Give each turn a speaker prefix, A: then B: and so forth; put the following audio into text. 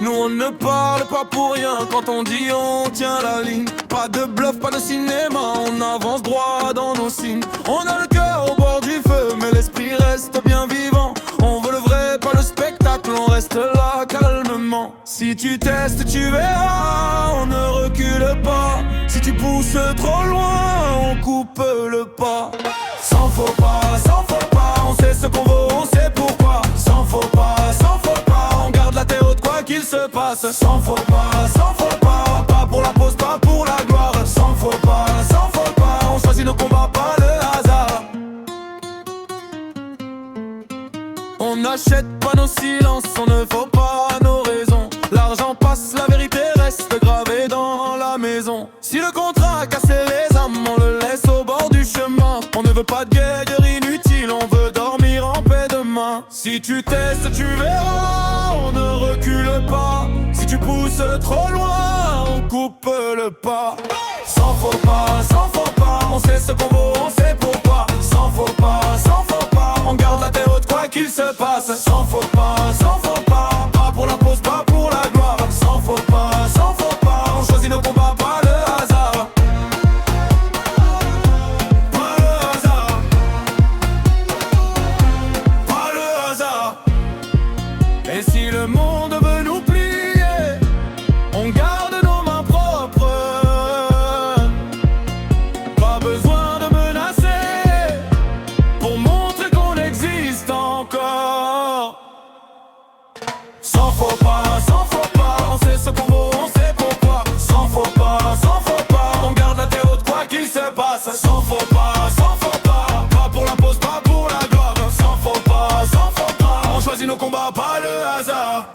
A: Nous on ne parle pas pour rien, quand on dit on tient la ligne. Pas de bluff, pas de cinéma, on avance droit dans nos signes. On a le cœur au bord du feu, mais l'esprit reste bien vivant. On veut le vrai, pas le spectacle, on reste là calmement. Si tu testes, tu verras, on ne recule pas. Si tu pousses trop loin, on coupe le pas. Sans faux pas, on sait ce qu'on vaut, on sait pourquoi. Sans faux pas, on garde la tête haute quoi qu'il se passe. Sans faux pas, pas pour la pause, pas pour la gloire. Sans faux pas, on choisit nos combats, pas le hasard. On n'achète pas nos silences, on ne faut pas nos raisons. L'argent passe, la vérité reste gravée dans la maison. Si le contrat a cassé les âmes, on le laisse au bord du chemin. On ne veut pas de guerre inutile, on veut dormir en paix demain. Si tu testes, tu verras, on ne recule pas. Si tu pousses trop loin, on coupe le pas. Sans faux pas, on sait ce qu'on vaut, on sait pourquoi. Sans faux pas, on garde la tête haute quoi qu'il se passe. Sans faux pas, pas pour la pause, pas pour la gloire. Sans faux pas, on choisit nos combats, pas le hasard. Pas le hasard. Pas le hasard. Et si le monde veut nous plier, on garde nos mains propres. Pas besoin de menacer pour montrer qu'on existe encore. Sans faux pas, on sait ce qu'on vaut, on sait pourquoi. Sans faux pas, on garde la tête haute quoi qu'il se passe. Sans faux pas, pas pour la pause, pas pour la gloire. Sans faux pas, on choisit nos combats, pas le hasard.